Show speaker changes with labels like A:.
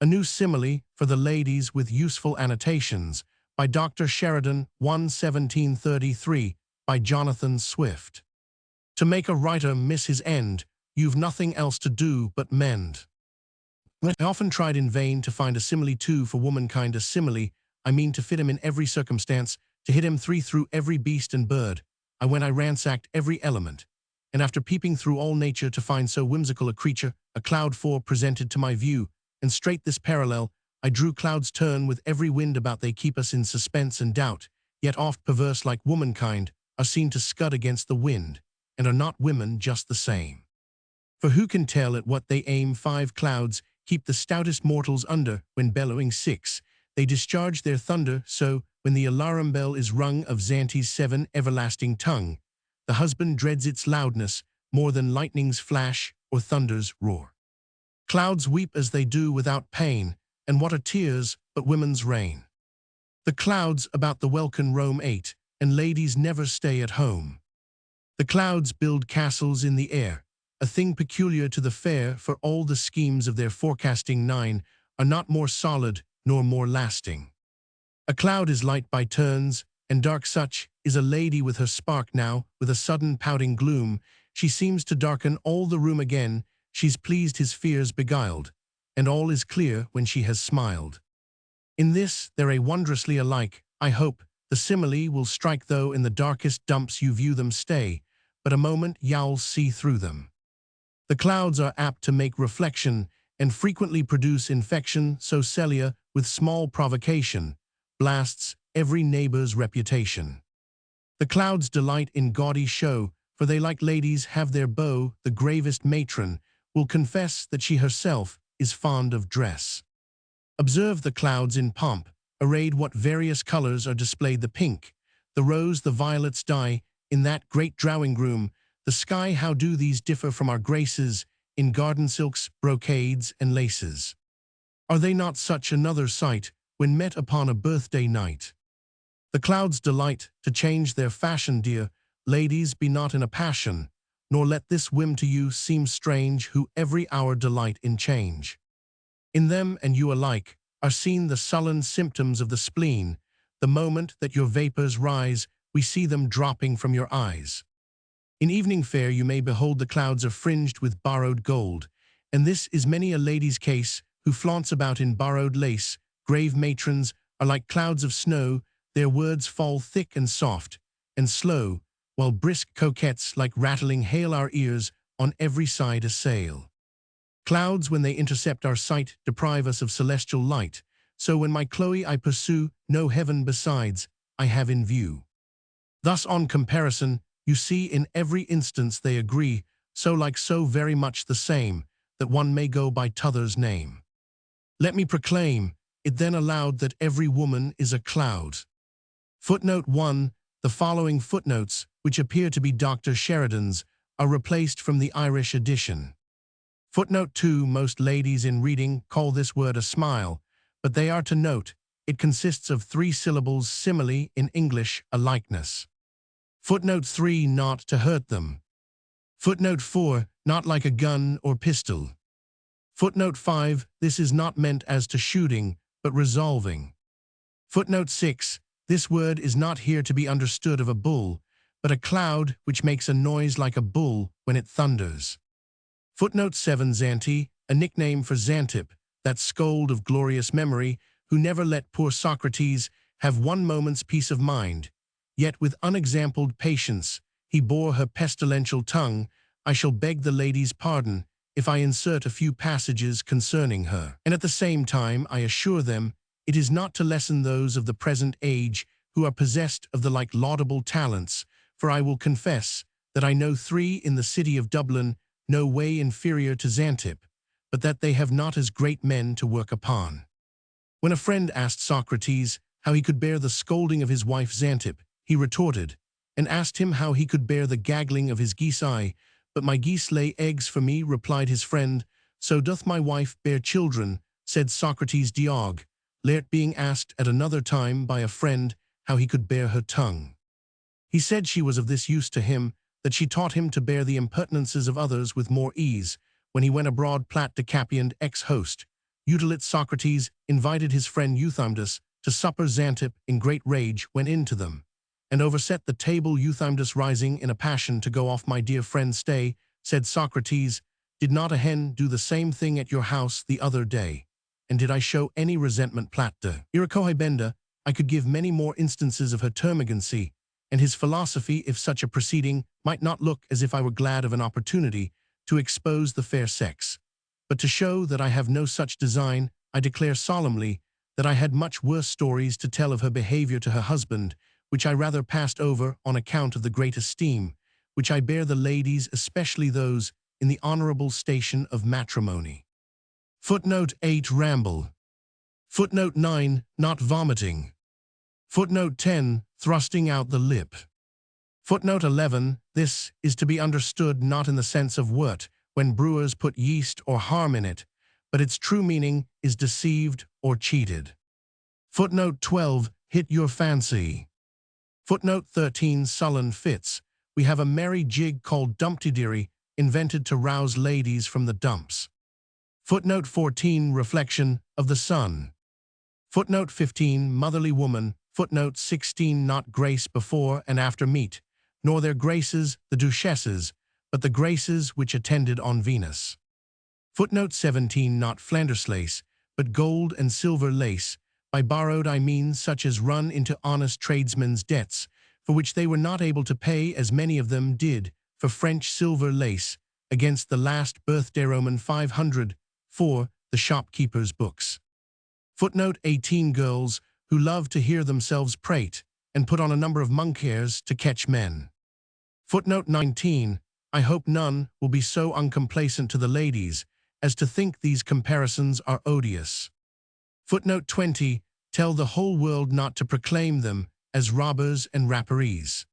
A: A New Simile for the Ladies with Useful Annotations by Dr. Sheridan 1 1733 by Jonathan Swift. To make a writer miss his end, you've nothing else to do but mend. I often tried in vain to find a simile too for womankind. A simile, I mean to fit him in every circumstance, to hit him through every beast and bird. I ransacked every element, and after peeping through all nature to find so whimsical a creature, a cloud presented to my view, and straight this parallel, I drew. Clouds turn with every wind about, they keep us in suspense and doubt, yet oft perverse like womankind, are seen to scud against the wind, and are not women just the same? For who can tell at what they aim? 5 clouds keep the stoutest mortals under, when bellowing 6, they discharge their thunder, so, when the alarum bell is rung of Xanti's 7 everlasting tongue, the husband dreads its loudness more than lightning's flash or thunder's roar. Clouds weep as they do without pain, and what are tears but women's rain? The clouds about the welkin roam 8, and ladies never stay at home. The clouds build castles in the air, a thing peculiar to the fair, for all the schemes of their forecasting 9 are not more solid nor more lasting. A cloud is light by turns, and dark. Such is a lady with her spark now, with a sudden pouting gloom, she seems to darken all the room again. She's pleased his fears beguiled, and all is clear when she has smiled. In this they're wondrously alike. I hope the simile will strike, though in the darkest dumps you view them stay, but a moment you'll see through them. The clouds are apt to make reflection, and frequently produce infection, so Celia, with small provocation, blasts every neighbor's reputation. The clouds delight in gaudy show, for they like ladies have their beau. The gravest matron will confess that she herself is fond of dress. Observe the clouds in pomp, arrayed what various colors are displayed. The pink, the rose, the violets dye, in that great drawing-room, the sky. How do these differ from our graces, in garden silks, brocades, and laces? Are they not such another sight, when met upon a birthday night? The clouds delight to change their fashion, dear ladies, be not in a passion, nor let this whim to you seem strange, who every hour delight in change. In them and you alike are seen the sullen symptoms of the spleen. The moment that your vapors rise, we see them dropping from your eyes. In evening fair you may behold the clouds are fringed with borrowed gold, and this is many a lady's case, who flaunts about in borrowed lace. Grave matrons are like clouds of snow, their words fall thick and soft and slow, while brisk coquettes like rattling hail our ears on every side assail. Clouds, when they intercept our sight, deprive us of celestial light, so when my Chloe I pursue, no heaven besides I have in view. Thus on comparison, you see in every instance they agree, so like, so very much the same, that one may go by t'other's name. Let me proclaim it then aloud that every woman is a cloud. Footnote 1. The following footnotes, which appear to be Dr. Sheridan's, are replaced from the Irish edition. Footnote 2. Most ladies in reading call this word a smile, but they are to note, it consists of 3 syllables. Simile, in English, a likeness. Footnote 3. Not to hurt them. Footnote 4. Not like a gun or pistol. Footnote 5. This is not meant as to shooting, but resolving. Footnote 6. This word is not here to be understood of a bull, but a cloud which makes a noise like a bull when it thunders. Footnote 7. Xanti, a nickname for Xantip, that scold of glorious memory, who never let poor Socrates have one moment's peace of mind, yet with unexampled patience he bore her pestilential tongue. I shall beg the lady's pardon if I insert a few passages concerning her, and at the same time I assure them it is not to lessen those of the present age who are possessed of the like laudable talents, for I will confess that I know 3 in the city of Dublin, no way inferior to Xantip, but that they have not as great men to work upon. When a friend asked Socrates how he could bear the scolding of his wife Xantip, he retorted, and asked him how he could bear the gaggling of his geese. But my geese lay eggs for me, replied his friend. So doth my wife bear children, said Socrates. Diog, Laert being asked at another time by a friend how he could bear her tongue. He said she was of this use to him, that she taught him to bear the impertinences of others with more ease. When he went abroad, plat decapient ex host, Utilate Socrates invited his friend Euthymidas to supper. Xanthippe, in great rage, went in to them, and overset the table. Euthymidas, rising in a passion to go off, "My dear friend, stay," said Socrates. "Did not a hen do the same thing at your house the other day? And did I show any resentment?" Platte. Iracohibenda, I could give many more instances of her termagancy, and his philosophy, if such a proceeding might not look as if I were glad of an opportunity to expose the fair sex. But to show that I have no such design, I declare solemnly that I had much worse stories to tell of her behavior to her husband, which I rather passed over on account of the great esteem which I bear the ladies, especially those in the honorable station of matrimony. Footnote 8. Ramble. Footnote 9. Not vomiting. Footnote 10. Thrusting out the lip. Footnote 11. This is to be understood not in the sense of wort, when brewers put yeast or harm in it, but its true meaning is deceived or cheated. Footnote 12. Hit your fancy. Footnote 13. Sullen fits. We have a merry jig called dumpty-deary, invented to rouse ladies from the dumps. Footnote 14. Reflection of the sun. Footnote 15. Motherly woman. Footnote 16. Not grace before and after meat, nor their graces, the duchesses, but the graces which attended on Venus. Footnote 17. Not Flanders lace, but gold and silver lace. By borrowed I mean such as run into honest tradesmen's debts, for which they were not able to pay, as many of them did for French silver lace, against the last birthday. Roman 500, for the shopkeeper's books. Footnote 18. Girls who love to hear themselves prate, and put on a number of monk hairs to catch men. Footnote 19. I hope none will be so uncomplaisant to the ladies as to think these comparisons are odious. Footnote 20. Tell the whole world not to proclaim them as robbers and rapparees.